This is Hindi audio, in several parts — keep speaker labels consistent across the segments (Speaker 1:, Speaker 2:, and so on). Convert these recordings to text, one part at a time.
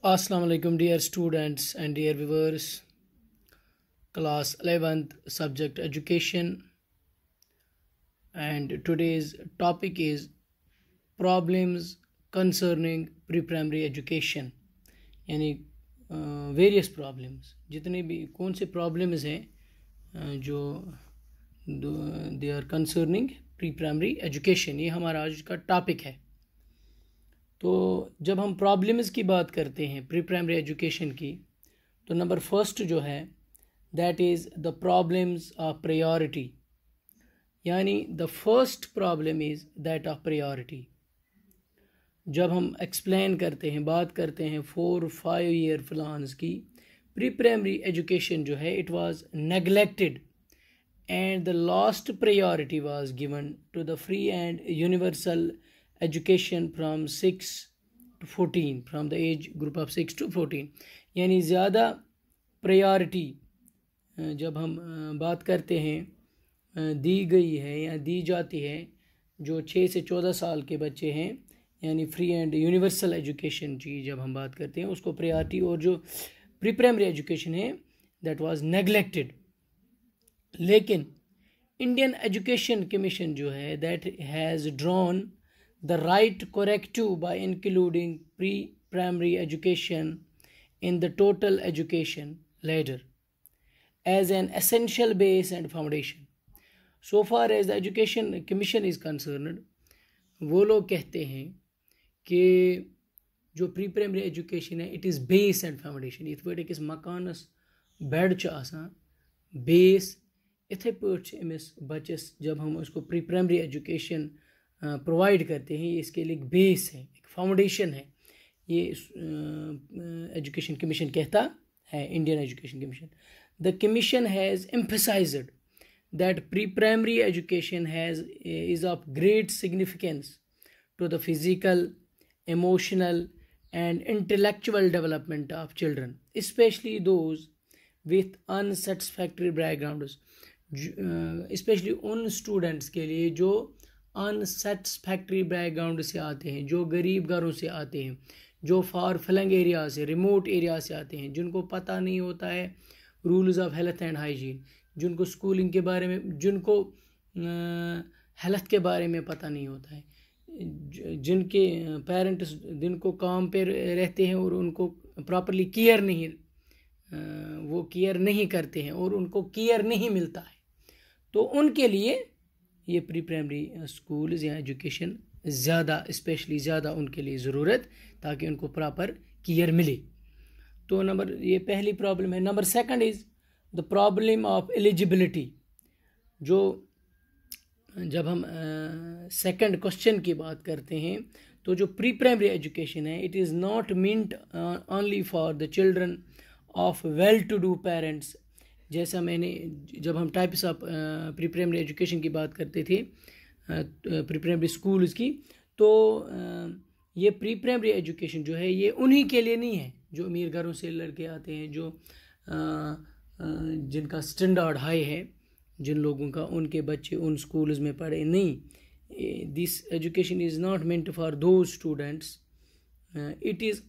Speaker 1: Assalamu alaikum dear students and dear viewers. Class 11th subject education, and today's topic is problems concerning pre-primary education. यानी वेरियस प्रॉब्लम्स, जितने भी कौन से प्रॉब्लम्स हैं जो they are concerning pre primary education, ये हमारा आज का टॉपिक है। तो जब हम प्रॉब्लम्स की बात करते हैं प्री प्राइमरी एजुकेशन की, तो नंबर फर्स्ट जो है that is the problems of priority. यानी the first problem is that of priority. जब हम एक्सप्लेन करते हैं, बात करते हैं 4-5 ईयर प्लान्स की, प्री प्राइमरी एजुकेशन जो है it was neglected and the last priority was given to the free and universal education from 6 to 14, from the age group of 6 to 14। यानी ज़्यादा प्रायोरिटी जब हम बात करते हैं दी गई है या दी जाती है जो 6 से 14 साल के बच्चे हैं, यानी फ्री एंड यूनिवर्सल एजुकेशन की जब हम बात करते हैं उसको प्रायोरिटी, और जो प्री प्राइमरी एजुकेशन है दैट वाज नेगलेक्टेड। लेकिन इंडियन एजुकेशन कमीशन जो है that has drawn the right corrective by including pre-primary education in the total education ladder as an essential base and foundation. So far as the Education Commission is concerned, वो लोग कहते हैं कि जो प्री प्राइमरी एजुकेशन है it is base and foundation. इत पे अकिस मकानस बेड च आसान बेस, इथे पे अमिस बच्चस जब हम उसको प्री प्राइमरी एजुकेशन प्रोवाइड करते हैं, ये इसके लिए एक बेस है, एक फाउंडेशन है। ये एजुकेशन कमीशन कहता है, Indian education commission. The commission has emphasised that pre primary education is of great significance to the physical, emotional and intellectual development of children, specially those with unsatisfactory backgrounds. Specially उन स्टूडेंट्स के लिए जो अनसेटिस्फैक्टरी बैकग्राउंड से आते हैं, जो गरीब घरों से आते हैं, जो फार फ्लंग एरिया से, रिमोट एरिया से आते हैं, जिनको पता नहीं होता है rules of health and hygiene, जिनको स्कूलिंग के बारे में, जिनको हेल्थ के बारे में पता नहीं होता है, जिनके पेरेंट्स जिनको काम पे रहते हैं और उनको प्रॉपरली केयर नहीं, वो केयर नहीं करते हैं और उनको केयर नहीं मिलता है, तो उनके लिए ये प्री प्राइमरी स्कूल्स या एजुकेशन ज़्यादा, स्पेशली ज़्यादा उनके लिए ज़रूरत, ताकि उनको प्रॉपर केयर मिले। तो नंबर, ये पहली प्रॉब्लम है। Number second is the problem of eligibility. जो जब हम सेकंड क्वेश्चन की बात करते हैं, तो जो प्री प्राइमरी एजुकेशन है it is not meant only for the children of well to do parents. जैसा मैंने, जब हम types of pre primary education की बात करते थे, प्री प्राइमरी स्कूल्स की, तो ये प्री प्राइमरी एजुकेशन जो है ये उन्हीं के लिए नहीं है जो अमीर घरों से लड़के आते हैं, जो जिनका स्टैंडर्ड हाई है, जिन लोगों का, उनके बच्चे उन स्कूल्स में पढ़े नहीं। This education is not meant for those students, it is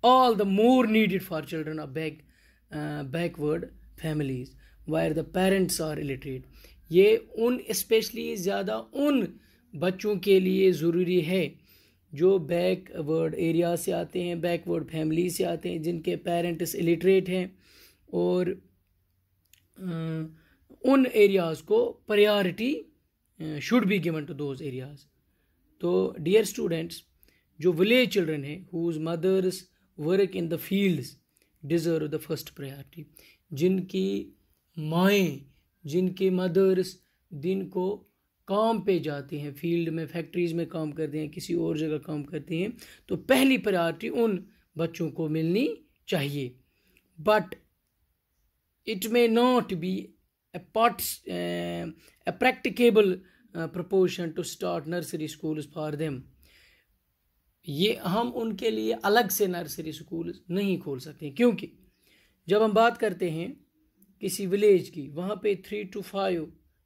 Speaker 1: all the more needed for children of backward families where the parents are illiterate. ये उन स्पेशली ज़्यादा उन बच्चों के लिए ज़रूरी है जो बैकवर्ड एरिया से आते हैं, बैकवर्ड फैमिली से आते हैं, जिनके पेरेंट्स इलिटरेट हैं, और उन एरियाज़ को priority should be given to those areas. तो डियर स्टूडेंट्स, जो विलेज चिल्ड्रन हैं whose mothers work in the fields deserve the first priority. जिनकी माएँ, जिनके मदर्स दिन को काम पे जाते हैं, फील्ड में, फैक्ट्रीज़ में काम करते हैं, किसी और जगह काम करते हैं, तो पहली प्रायोरिटी उन बच्चों को मिलनी चाहिए। But it may not be a practicable proportion to start nursery schools for them। ये हम उनके लिए अलग से नर्सरी स्कूल नहीं खोल सकते, क्योंकि जब हम बात करते हैं किसी विलेज की, वहाँ पे 3 to 5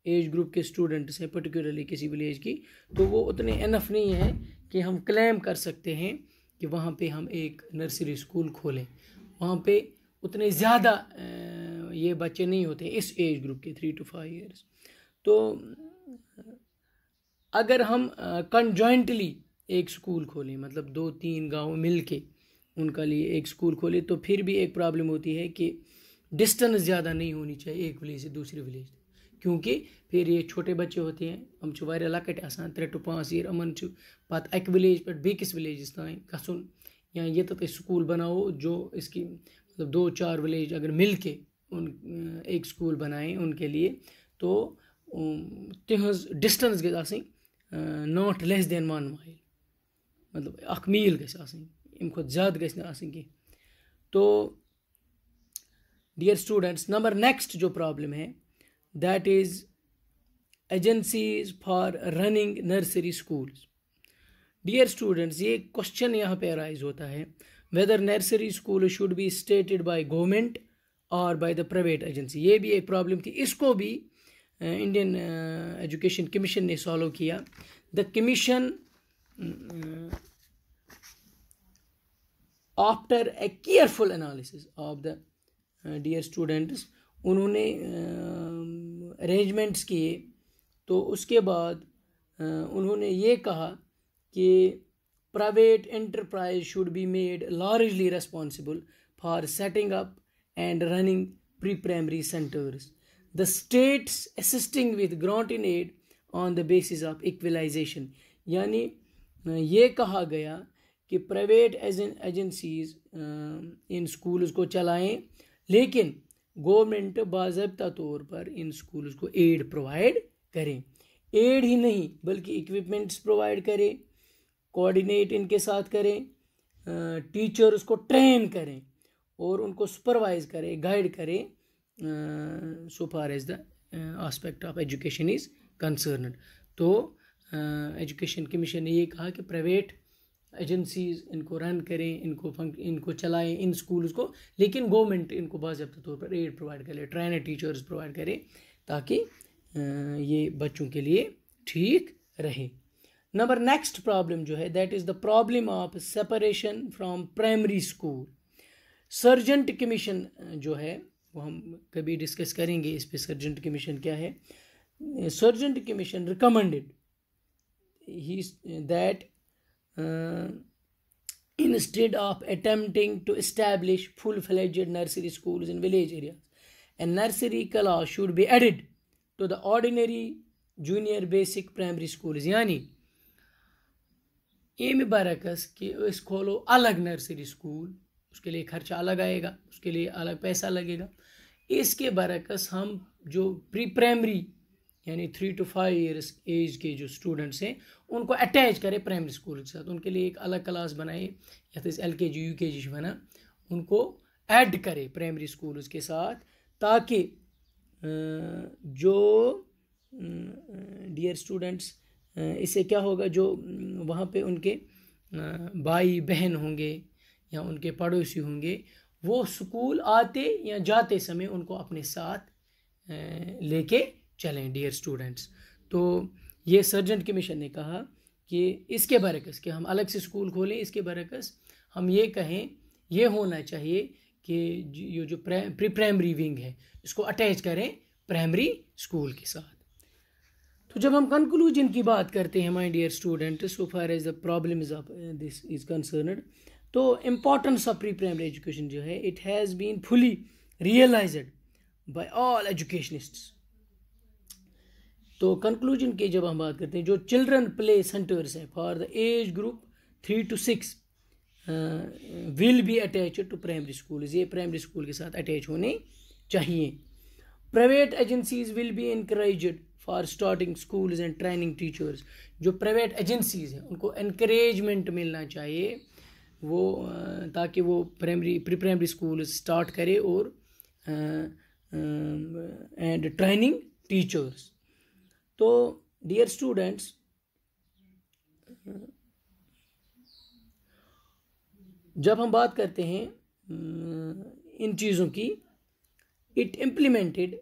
Speaker 1: एज ग्रुप के स्टूडेंट्स हैं, पर्टिकुलरली किसी विलेज की, तो वो उतने इनफ नहीं है कि हम क्लेम कर सकते हैं कि वहाँ पे हम एक नर्सरी स्कूल खोलें। वहाँ पे उतने ज़्यादा ये बच्चे नहीं होते इस एज ग्रुप के 3 to 5 ईयर्स। तो अगर हम कंजॉइंटली एक स्कूल खोलें, मतलब 2-3 गांव मिल के उनका लिए एक स्कूल खोले, तो फिर भी एक प्रॉब्लम होती है कि डिस्टेंस ज़्यादा नहीं होनी चाहिए एक विलेज से दूसरे विलेज, क्योंकि फिर ये छोटे बच्चे होते हैं, हम वारियां लकट आसान 3 to 5 ईयर, अमन पत एक विलेज पे बेकिस विलेजस ताईं गसुन, या ये तो स्कूल बनाओ जो इसकी मतलब 2-4 विलेज अगर मिल के उन एक स्कूल बनाएं उनके लिए, तो तिहज डिस्टेंस गई आसनी नॉट लेस देन 1 माइल, मतलब 1 मील गई आसनी, अम खुद ज़्यादा गई आसनी की। तो डियर स्टूडेंट्स, नंबर नेक्स्ट जो प्रॉब्लम है that is agencies for running nursery schools. Dear students, ये क्वेश्चन यहाँ पे अराइज होता है whether nursery school should be stated by government और बाय द प्राइवेट एजेंसी। ये भी एक प्रॉब्लम थी, इसको भी इंडियन एजुकेशन कमीशन ने सॉल्व किया। The commission after a careful analysis of the dear students, उन्होंने अरेंजमेंट्स किए, तो उसके बाद उन्होंने ये कहा कि private enterprise should be made largely responsible for setting up and running pre primary centres, the states assisting with grant in aid on the basis of equalisation. यानी ये कहा गया कि प्राइवेट एजेंसीज इन स्कूल्स को चलाएं, लेकिन गवर्नमेंट बाज़ाब्ता तौर पर इन स्कूल्स को एड प्रोवाइड करें। एड ही नहीं बल्कि इक्विपमेंट्स प्रोवाइड करें, कोऑर्डिनेट इनके साथ करें, टीचर्स को ट्रेन करें और उनको सुपरवाइज करें, गाइड करें so far as the aspect of education is concerned. तो एजुकेशन कमीशन ने ये कहा कि प्राइवेट एजेंसीज इनको रन करें, इनको चलाएं इन स्कूल्स को, लेकिन गवर्नमेंट इनको बाज़ाब्ता तौर पर एड प्रोवाइड करे, ट्रेनर टीचर्स प्रोवाइड करे, ताकि ये बच्चों के लिए ठीक रहे। नंबर नेक्स्ट प्रॉब्लम जो है that is the problem of separation from primary school. Sergeant commission जो है वो हम कभी डिस्कस करेंगे इस पे, सर्जेंट कमीशन क्या है। Sergeant commission recommended that instead of attempting to establish full-fledged nursery schools in village areas, a nursery class should be added to the ordinary junior basic primary schools। यानी एम बरकस कि इस खोलो अलग नर्सरी स्कूल, उसके लिए खर्चा अलग आएगा, उसके लिए अलग पैसा लगेगा। इसके बरकस हम जो प्री प्राइमरी यानी 3 to 5 ईयर्स एज के जो स्टूडेंट्स हैं उनको अटैच करें प्राइमरी स्कूल के साथ, उनके लिए एक अलग क्लास बनाए, या तो LKG UKG बना, उनको ऐड करें प्राइमरी स्कूल के साथ, ताकि जो डियर स्टूडेंट्स इससे क्या होगा, जो वहाँ पे उनके भाई बहन होंगे या उनके पड़ोसी होंगे, वो स्कूल आते या जाते समय उनको अपने साथ लेके चलें डियर स्टूडेंट्स। तो ये सर्जेंट कमीशन ने कहा कि इसके बरकस कि हम अलग से स्कूल खोलें, इसके बरकस हम ये कहें, ये होना चाहिए कि ये जो प्री प्राइमरी विंग है इसको अटैच करें प्राइमरी स्कूल के साथ। तो जब हम कंक्लूजन की बात करते हैं my dear student, so far as the problems of this is concerned, तो importance of pre primary education जो है it has been fully realised by all educationists. तो कंक्लूजन की जब हम बात करते हैं, जो चिल्ड्रन प्ले सेंटर्स हैं for the age group 3 to 6 will be attached to primary school, ये प्राइमरी स्कूल के साथ अटैच होने चाहिए। Private agencies will B encouraged for starting schools and training teachers. जो प्राइवेट एजेंसीज हैं उनको इनकरेजमेंट मिलना चाहिए, वो ताकि वो प्री प्राइमरी स्कूल स्टार्ट करे और एंड ट्रेनिंग टीचर्स। तो डियर स्टूडेंट्स, जब हम बात करते हैं इन चीज़ों की, it implemented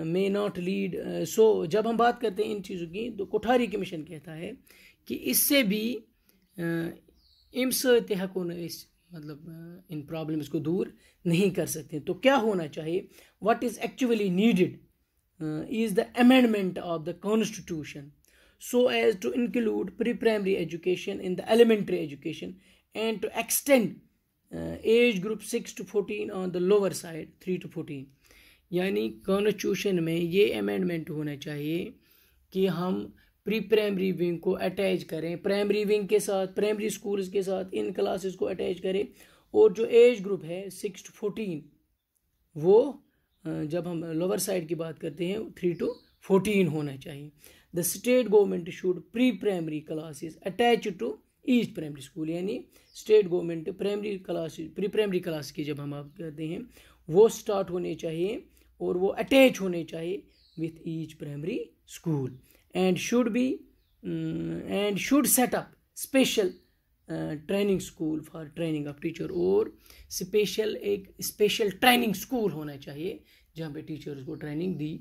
Speaker 1: may not lead, so जब हम बात करते हैं इन चीज़ों की, तो कोठारी कमीशन कहता है कि इससे भी अम सत्य हको न मतलब इन प्रॉब्लम्स को दूर नहीं कर सकते। तो क्या होना चाहिए, what is actually needed is the amendment of the constitution so as to include pre-primary education in the elementary education and to extend age group 6 to 14 on the lower side 3 to 14। यानी कॉन्स्टिट्यूशन में ये अमेंडमेंट होना चाहिए कि हम प्री प्राइमरी विंग को अटैच करें प्राइमरी विंग के साथ, प्राइमरी स्कूल्स के साथ इन क्लासेस को अटैच करें, और जो एज ग्रुप है 6 to 14 वो जब हम लोअर साइड की बात करते हैं 3 to 14 होना चाहिए। The state government should pre primary classes attach to each primary school, यानी state government primary class pre primary class की जब हम बात करते हैं वो स्टार्ट होने चाहिए और वो अटैच होने चाहिए with each primary school and should set up special training school for training of teacher, और एक स्पेशल ट्रेनिंग स्कूल होना चाहिए जहाँ पे टीचर्स को ट्रेनिंग दी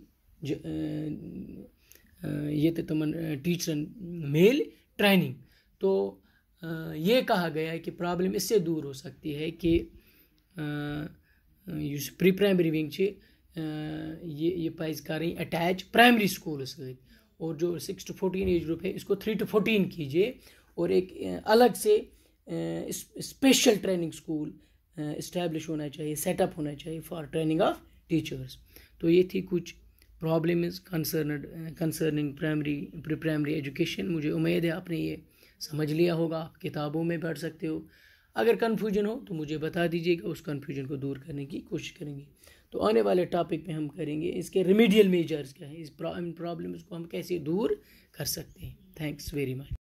Speaker 1: ये तो तमन टीचर मेल ट्रेनिंग। तो ये कहा गया है कि प्रॉब्लम इससे दूर हो सकती है कि प्री प्राइमरी विंग ये पाइज करें अटैच प्राइमरी स्कूल सहित, और जो 6 to 14 एज ग्रुप है इसको 3 to 14 कीजिए, और एक अलग से स्पेशल ट्रेनिंग स्कूल इस्टेब्लिश होना चाहिए, सेटअप होना चाहिए फॉर ट्रेनिंग ऑफ टीचर्स। तो ये थी कुछ problems concerning pre primary education. मुझे उम्मीद है आपने ये समझ लिया होगा, आप किताबों में पढ़ सकते हो। अगर कन्फ्यूजन हो तो मुझे बता दीजिएगा, उस कन्फ्यूजन को दूर करने की कोशिश करेंगे। तो आने वाले टॉपिक में हम करेंगे इसके रिमीडियल मेजर्स क्या है, इस प्रॉब्लम्स को हम कैसे दूर कर सकते हैं। Thanks very much.